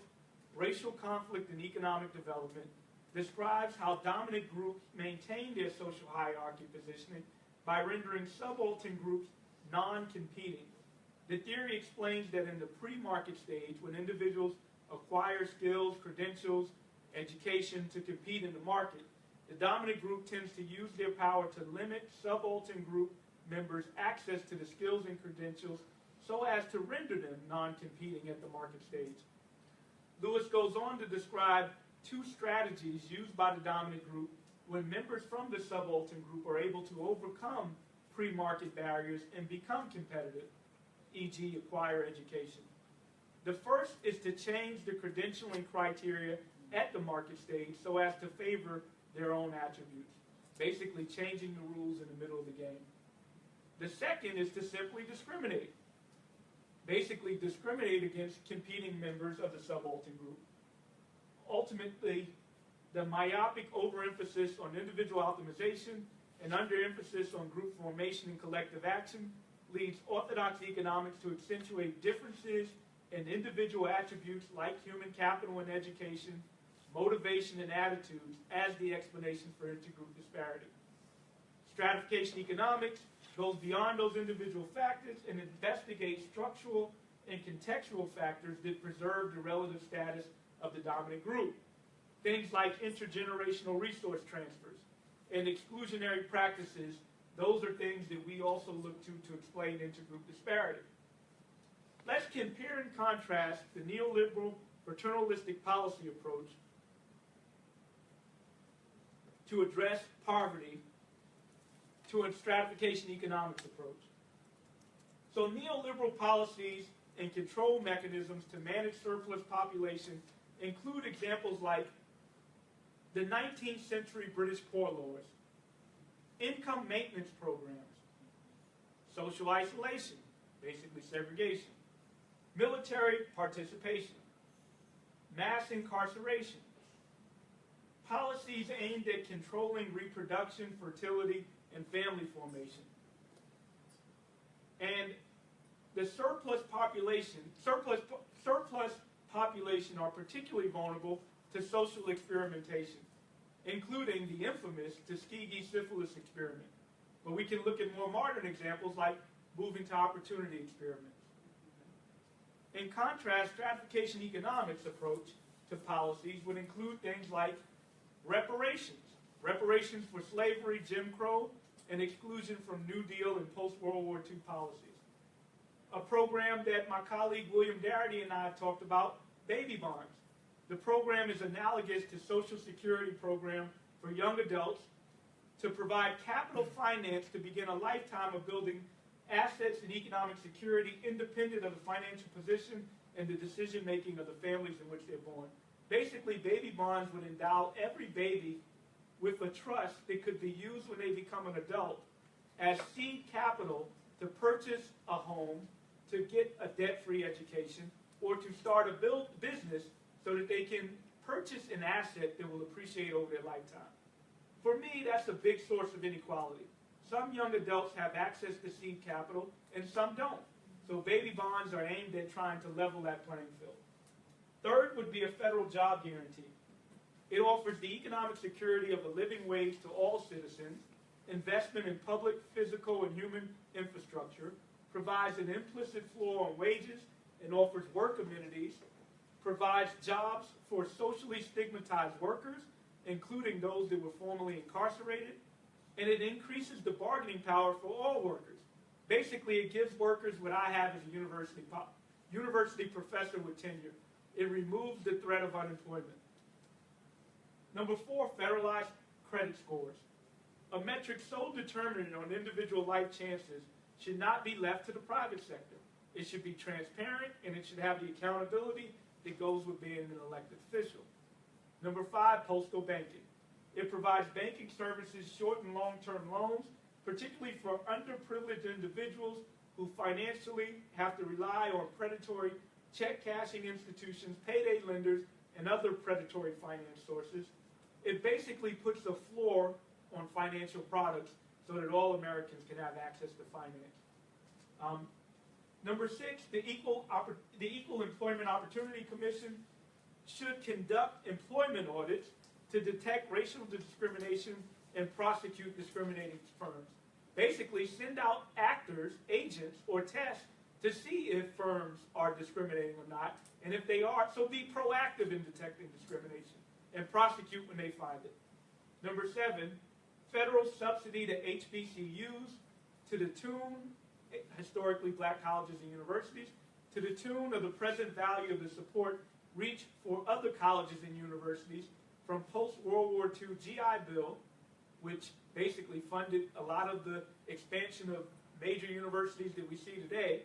Speaker 2: Racial Conflict and Economic Development, describes how dominant groups maintain their social hierarchy positioning by rendering subaltern groups non-competing. The theory explains that in the pre-market stage, when individuals acquire skills, credentials, education to compete in the market, the dominant group tends to use their power to limit subaltern group members' access to the skills and credentials so as to render them non-competing at the market stage. Lewis goes on to describe two strategies used by the dominant group when members from the subaltern group are able to overcome pre-market barriers and become competitive, e.g. acquire education. The first is to change the credentialing criteria at the market stage so as to favor their own attributes, basically changing the rules in the middle of the game. The second is to simply discriminate, basically discriminate against competing members of the subaltern group. Ultimately, the myopic overemphasis on individual optimization and underemphasis on group formation and collective action leads orthodox economics to accentuate differences in individual attributes like human capital and education, motivation and attitudes as the explanation for intergroup disparity. Stratification economics goes beyond those individual factors and investigates structural and contextual factors that preserve the relative status of the dominant group. Things like intergenerational resource transfers and exclusionary practices, those are things that we also look to explain intergroup disparity. Let's compare and contrast the neoliberal paternalistic policy approach to address poverty to a stratification economics approach. So neoliberal policies and control mechanisms to manage surplus population include examples like the 19th century British Poor Laws, income maintenance programs, social isolation, basically segregation, military participation, mass incarceration, policies aimed at controlling reproduction, fertility, and family formation. And the surplus population are particularly vulnerable to social experimentation, including the infamous Tuskegee syphilis experiment. But we can look at more modern examples like moving to opportunity experiments. In contrast, stratification economics approach to policies would include things like reparations for slavery, Jim Crow, and exclusion from New Deal and post-World War II policies. A program that my colleague William Darrick and I have talked about, baby bonds. The program is analogous to Social Security program for young adults to provide capital finance to begin a lifetime of building assets and economic security independent of the financial position and the decision-making of the families in which they're born. Basically, baby bonds would endow every baby with a trust that could be used when they become an adult as seed capital to purchase a home, to get a debt-free education, or to start a business so that they can purchase an asset that will appreciate over their lifetime. For me, that's a big source of inequality. Some young adults have access to seed capital, and some don't. So baby bonds are aimed at trying to level that playing field. Third would be a federal job guarantee. It offers the economic security of a living wage to all citizens, investment in public, physical, and human infrastructure, provides an implicit floor on wages, and offers work amenities, provides jobs for socially stigmatized workers, including those that were formerly incarcerated, and it increases the bargaining power for all workers. Basically, it gives workers what I have as a university professor with tenure. It removes the threat of unemployment. Number 4, federalized credit scores. A metric so determinant on individual life chances should not be left to the private sector. It should be transparent, and it should have the accountability that goes with being an elected official. Number 5, postal banking. It provides banking services, short and long-term loans, particularly for underprivileged individuals who financially have to rely on predatory check-cashing institutions, payday lenders, and other predatory finance sources. It basically puts a floor on financial products so that all Americans can have access to finance. Number 6, the Equal Employment Opportunity Commission should conduct employment audits to detect racial discrimination and prosecute discriminating firms. Basically, send out actors, agents, or tests to see if firms are discriminating or not, and if they are, so be proactive in detecting discrimination and prosecute when they find it. Number 7, federal subsidy to HBCUs to the tune, historically black colleges and universities, to the tune of the present value of the support reached for other colleges and universities from post-World War II GI Bill, which basically funded a lot of the expansion of major universities that we see today,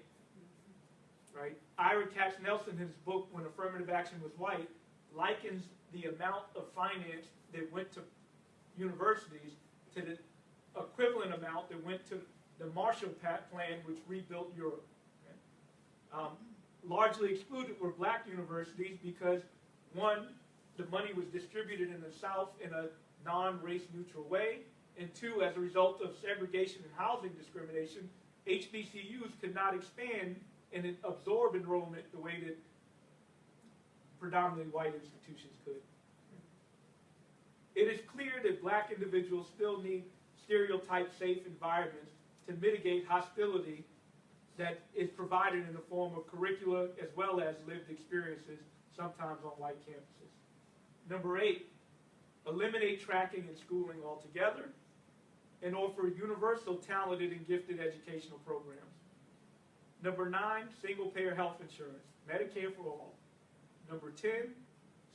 Speaker 2: right? Ira Katz-Nelson, in his book, When Affirmative Action Was White, likens the amount of finance that went to universities to the equivalent amount that went to the Marshall Plan, which rebuilt Europe. Okay? Largely excluded were black universities because, one, the money was distributed in the South in a non-race neutral way. And two, as a result of segregation and housing discrimination, HBCUs could not expand and absorb enrollment the way that predominantly white institutions could. It is clear that black individuals still need stereotype-safe environments to mitigate hostility that is provided in the form of curricula as well as lived experiences, sometimes on white campuses. Number 8, eliminate tracking in schooling altogether and offer universal talented and gifted educational programs. Number 9, single-payer health insurance, Medicare for all. Number 10,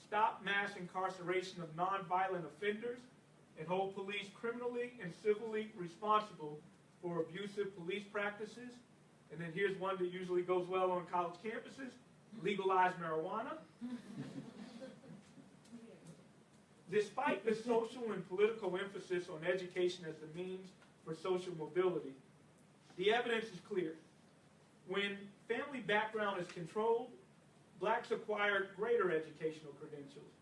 Speaker 2: stop mass incarceration of nonviolent offenders and hold police criminally and civilly responsible for abusive police practices. And then here's one that usually goes well on college campuses, legalize marijuana. Despite the social and political emphasis on education as the means for social mobility, the evidence is clear. When family background is controlled, blacks acquire greater educational credentials,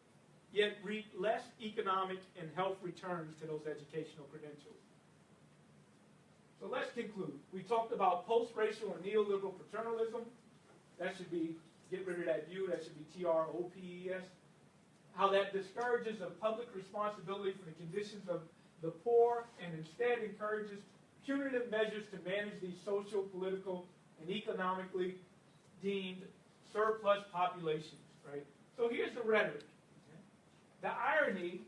Speaker 2: yet reap less economic and health returns to those educational credentials. So let's conclude. We talked about post-racial and neoliberal paternalism. That should be, get rid of that U, that should be TROPES. How that discourages a public responsibility for the conditions of the poor and instead encourages punitive measures to manage these social, political, and economically deemed surplus populations, right? So here's the rhetoric. The irony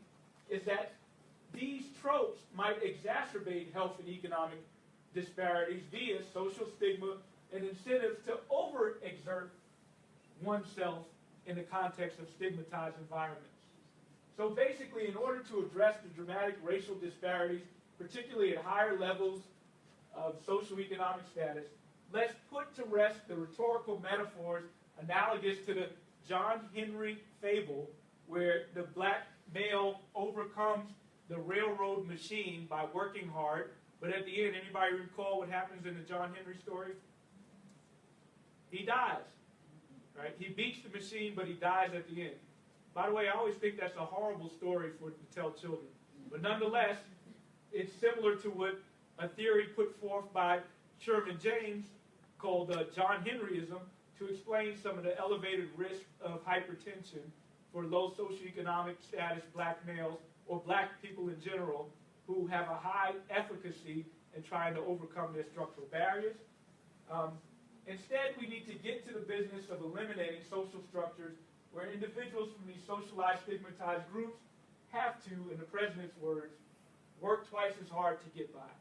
Speaker 2: is that these tropes might exacerbate health and economic disparities via social stigma and incentives to overexert oneself in the context of stigmatized environments. So basically, in order to address the dramatic racial disparities, particularly at higher levels of socioeconomic status, let's put to rest the rhetorical metaphors analogous to the John Henry fable, where the black male overcomes the railroad machine by working hard, but at the end, anybody recall what happens in the John Henry story? He dies, right? He beats the machine, but he dies at the end. By the way, I always think that's a horrible story to tell children. But nonetheless, it's similar to what a theory put forth by Sherman James called John Henryism to explain some of the elevated risk of hypertension for low socioeconomic status black males or black people in general who have a high efficacy in trying to overcome their structural barriers. Instead, we need to get to the business of eliminating social structures where individuals from these socialized, stigmatized groups have to, in the president's words, work twice as hard to get by.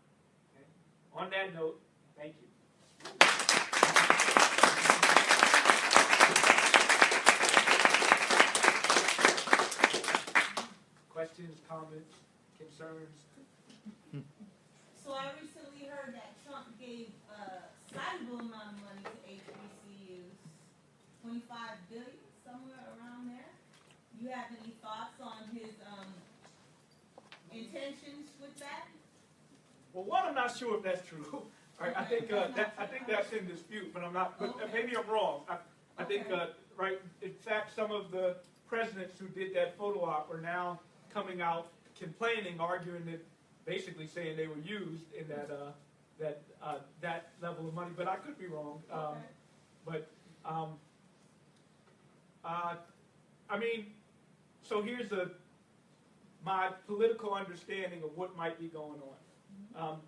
Speaker 2: Okay? On that note, thank you. Questions, comments, concerns?
Speaker 4: So I recently heard that Trump gave a sizable amount of money to HBCUs, $25 billion, somewhere around there. You have any thoughts on his intentions with that?
Speaker 2: Well, one, I'm not sure if that's true. Right, I think that's in dispute, but I'm not. But maybe I'm wrong. I think right. In fact, some of the presidents who did that photo op are now coming out complaining, arguing that, basically saying they were used in that level of money. But I could be wrong. I mean, so here's my political understanding of what might be going on.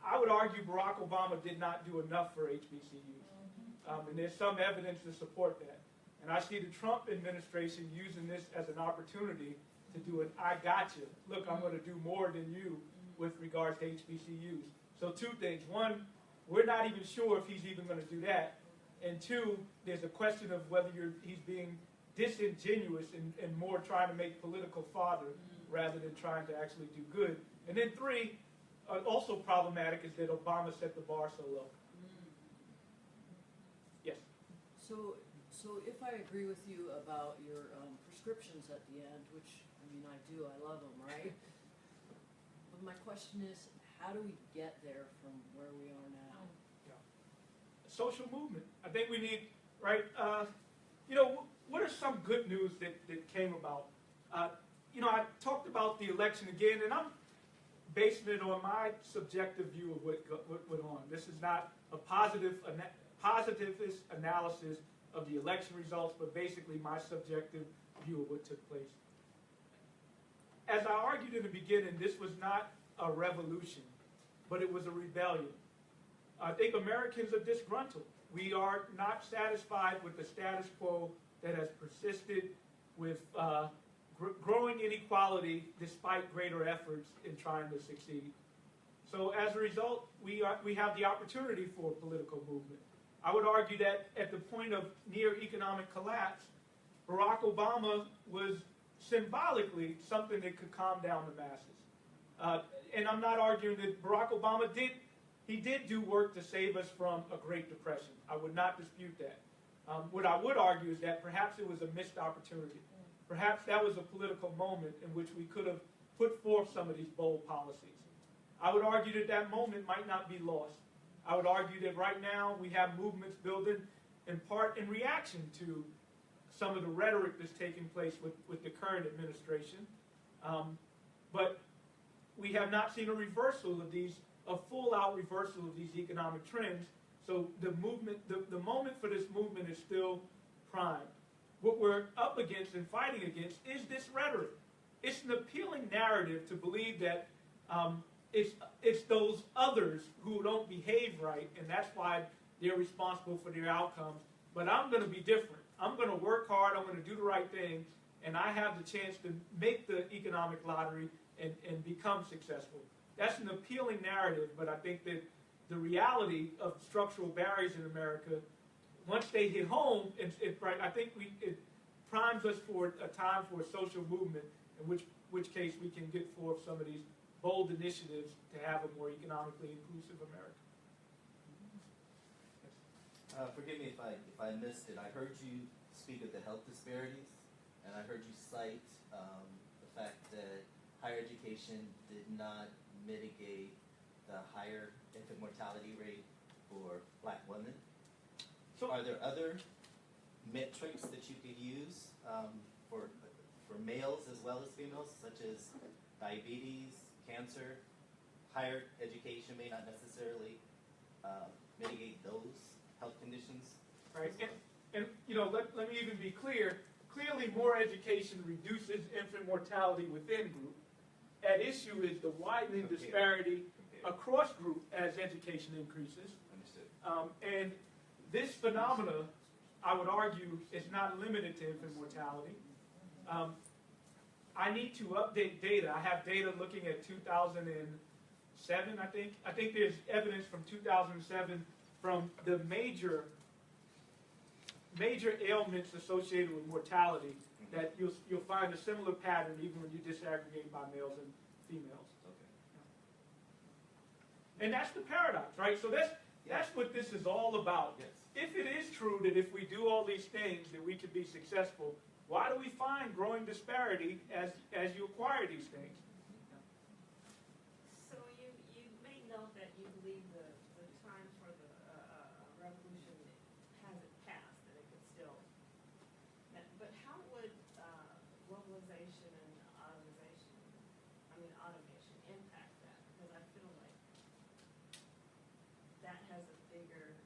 Speaker 2: I would argue Barack Obama did not do enough for HBCUs. And there's some evidence to support that. And I see the Trump administration using this as an opportunity to do an I gotcha. Look, I'm going to do more than you with regards to HBCUs. So two things. One, we're not even sure if he's even going to do that. And two, there's a question of whether he's being disingenuous and more trying to make political fodder rather than trying to actually do good. And then three, also problematic is that Obama set the bar so low. Yes?
Speaker 5: So if I agree with you about your prescriptions at the end, which, I mean, I do, I love them, right? But my question is, how do we get there from where we are now?
Speaker 2: Yeah. Social movement. I think we need, right, what are some good news that came about? I talked about the election again, and I'm basing it on my subjective view of what went on. This is not a positivist analysis of the election results, but basically my subjective view of what took place. As I argued in the beginning, this was not a revolution, but it was a rebellion. I think Americans are disgruntled. We are not satisfied with the status quo that has persisted with growing inequality despite greater efforts in trying to succeed. So as a result, we have the opportunity for a political movement. I would argue that at the point of near economic collapse, Barack Obama was symbolically something that could calm down the masses. And I'm not arguing that Barack Obama did do work to save us from a Great Depression. I would not dispute that. What I would argue is that perhaps it was a missed opportunity. Perhaps that was a political moment in which we could have put forth some of these bold policies. I would argue that that moment might not be lost. I would argue that right now we have movements building in part in reaction to some of the rhetoric that's taking place with the current administration. But we have not seen a reversal of a full-out reversal of these economic trends. So the moment for this movement is still prime. What we're up against and fighting against is this rhetoric. It's an appealing narrative to believe that it's those others who don't behave right, and that's why they're responsible for their outcomes. But I'm going to be different. I'm going to work hard. I'm going to do the right thing, and I have the chance to make the economic lottery and become successful. That's an appealing narrative, but I think that the reality of structural barriers in America, once they hit home, I think it primes us for a time for a social movement, in which case we can get forth some of these bold initiatives to have a more economically inclusive America.
Speaker 6: Forgive me if I missed it. I heard you speak of the health disparities, and I heard you cite the fact that higher education did not mitigate the higher infant mortality rate for Black women.
Speaker 2: So,
Speaker 6: are there other metrics that you could use for males as well as females, such as diabetes, cancer? Higher education may not necessarily mitigate those health conditions.
Speaker 2: right, and let me even be clear. Clearly, more education reduces infant mortality within group. At issue is the widening disparity across group as education increases.
Speaker 6: Understood.
Speaker 2: And this phenomena, I would argue, is not limited to infant mortality. I need to update data. I have data looking at 2007, I think. I think there's evidence from 2007 from the major ailments associated with mortality that you'll find a similar pattern even when you disaggregate by males and females.
Speaker 6: Okay.
Speaker 2: And that's the paradox, right? So that's what this is all about.
Speaker 6: Yes.
Speaker 2: If it is true that if we do all these things that we could be successful, why do we find growing disparity as you acquire these things?
Speaker 7: So you may note that you believe the time for the revolution hasn't passed, that it could still. But how would globalization and automation impact that? Because I feel like that has a bigger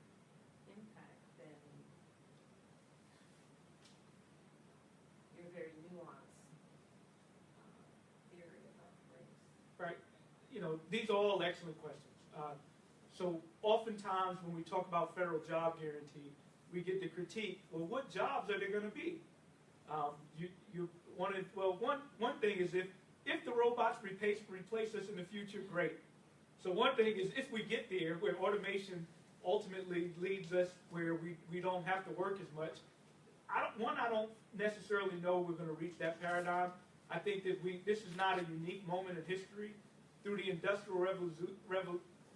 Speaker 7: impact than your very nuanced theory about race.
Speaker 2: Right? These are all excellent questions. So oftentimes when we talk about federal job guarantee, we get the critique, well, what jobs are there going to be? One thing is if the robots replace us in the future, great. So one thing is if we get there where automation ultimately leads us where we don't have to work as much, I don't necessarily know we're going to reach that paradigm. I think that this is not a unique moment in history. Through the Industrial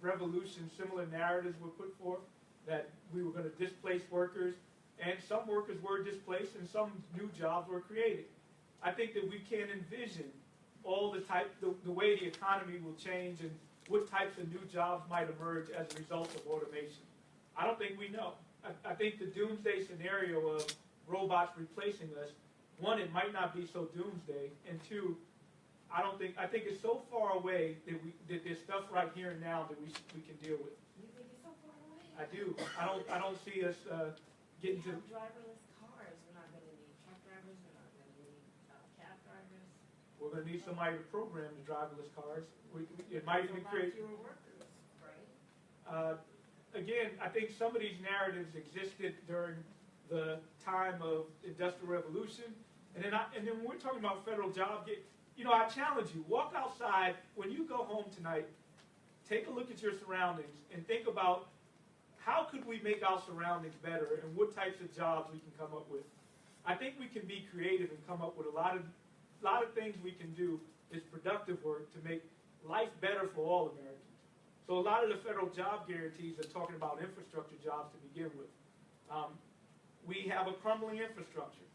Speaker 2: Revolution, similar narratives were put forth that we were going to displace workers, and some workers were displaced and some new jobs were created. I think that we can envision all the way the economy will change and what types of new jobs might emerge as a result of automation. I don't think we know. I think the doomsday scenario of robots replacing us, one, it might not be so doomsday, and two, I think it's so far away that there's stuff right here and now that we can deal with.
Speaker 7: You think it's so far away?
Speaker 2: I do. I don't see us getting
Speaker 7: We
Speaker 2: to.
Speaker 7: have driverless cars. We're not going to need truck drivers. We're not going to need cab drivers.
Speaker 2: We're going to need somebody to program the driverless cars. It might even create.
Speaker 7: Fewer workers, right?
Speaker 2: Again, I think some of these narratives existed during the time of Industrial Revolution, and then when we're talking about federal job, I challenge you: walk outside when you go home tonight. Take a look at your surroundings and think about how could we make our surroundings better, and what types of jobs we can come up with. I think we can be creative and come up with a lot of things we can do is productive work to make life better for all Americans. So a lot of the federal job guarantees are talking about infrastructure jobs to begin with. We have a crumbling infrastructure,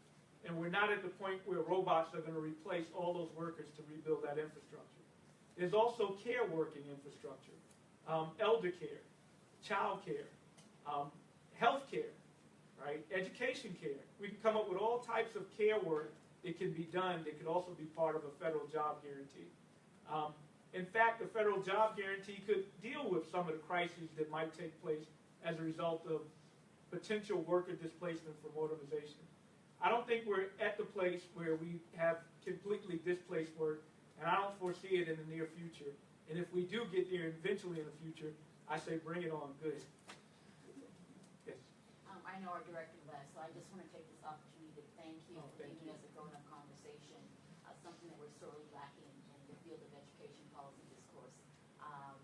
Speaker 2: and we're not at the point where robots are going to replace all those workers to rebuild that infrastructure. There's also care working infrastructure, elder care, child care, health care, right? Education care. We can come up with all types of care work that can be done that could also be part of a federal job guarantee. In fact, the federal job guarantee could deal with some of the crises that might take place as a result of potential worker displacement from urbanization. I don't think we're at the place where we have completely displaced work, and I don't foresee it in the near future. And if we do get there eventually in the future, I say bring it on good. Yes.
Speaker 3: I know our director left, so I just want to take this opportunity to thank you for
Speaker 2: Thank
Speaker 3: giving
Speaker 2: you.
Speaker 3: us a grown-up conversation, something that we're sorely lacking in the field of education policy discourse,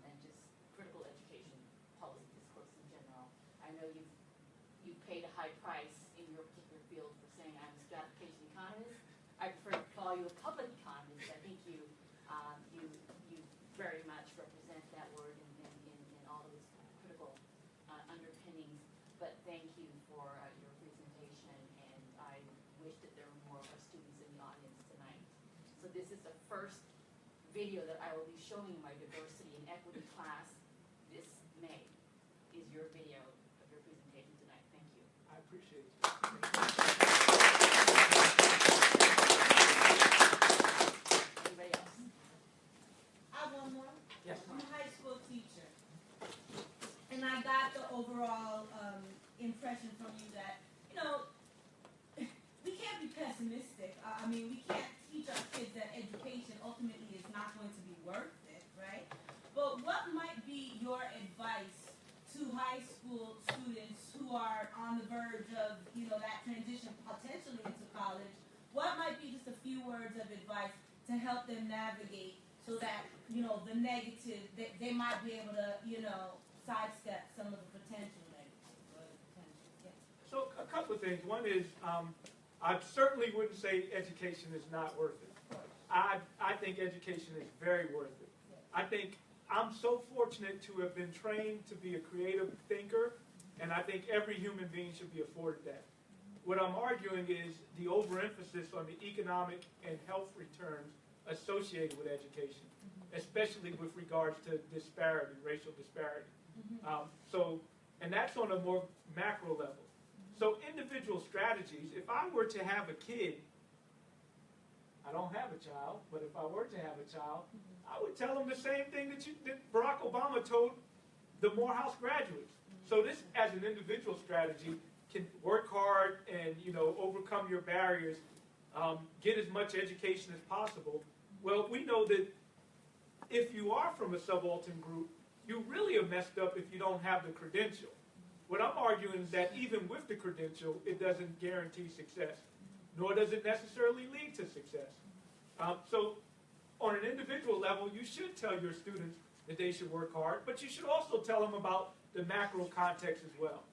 Speaker 3: and just critical education policy discourse in general. I know you've paid a high price in your particular field for saying I'm a stratification economist. I prefer to call you a public economist. I think you very much represent that word in all of its critical underpinnings. But thank you for your presentation, and I wish that there were more of our students in the audience tonight. So this is the first video that I will be showing in my diversity and equity class this May, is your video of your presentation tonight. Thank you.
Speaker 2: I appreciate it.
Speaker 3: Anybody else?
Speaker 4: I have one more.
Speaker 2: Yes.
Speaker 4: I'm a high school teacher, and I got the overall impression from you that, we can't be pessimistic. I mean, we can't teach our kids that education ultimately is not going to be worth it, right? But what might be your advice to high school students who are on the verge of, that transition potentially into college? What might be just a few words of advice to help them navigate so that, the negative, they might be able to, sidestep some of the potential negatives?
Speaker 2: So a couple of things. One is, I certainly wouldn't say education is not worth it. I think education is very worth it. I think I'm so fortunate to have been trained to be a creative thinker, and I think every human being should be afforded that. What I'm arguing is the overemphasis on the economic and health returns associated with education, especially with regards to disparity, racial disparity. And that's on a more macro level. So individual strategies, if I were to have a kid, I don't have a child, but if I were to have a child, I would tell them the same thing that Barack Obama told the Morehouse graduates. So this, as an individual strategy, can work hard and overcome your barriers, get as much education as possible. Well, we know that if you are from a subaltern group, you really are messed up if you don't have the credential. What I'm arguing is that even with the credential, it doesn't guarantee success, nor does it necessarily lead to success. So on an individual level, you should tell your students that they should work hard, but you should also tell them about the macro context as well.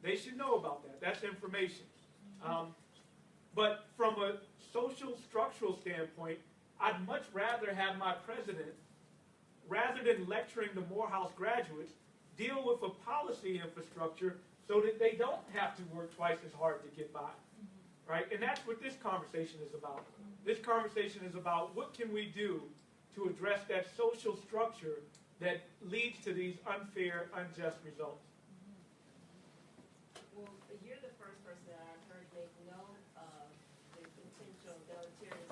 Speaker 2: They should know about that. That's information. But from a social structural standpoint, I'd much rather have my president, rather than lecturing the Morehouse graduates, deal with a policy infrastructure so that they don't have to work twice as hard to get by, right? And that's what this conversation is about. This conversation is about what can we do to address that social structure that leads to these unfair, unjust results.
Speaker 7: Well, you're the first person that I've heard make no potential deleterious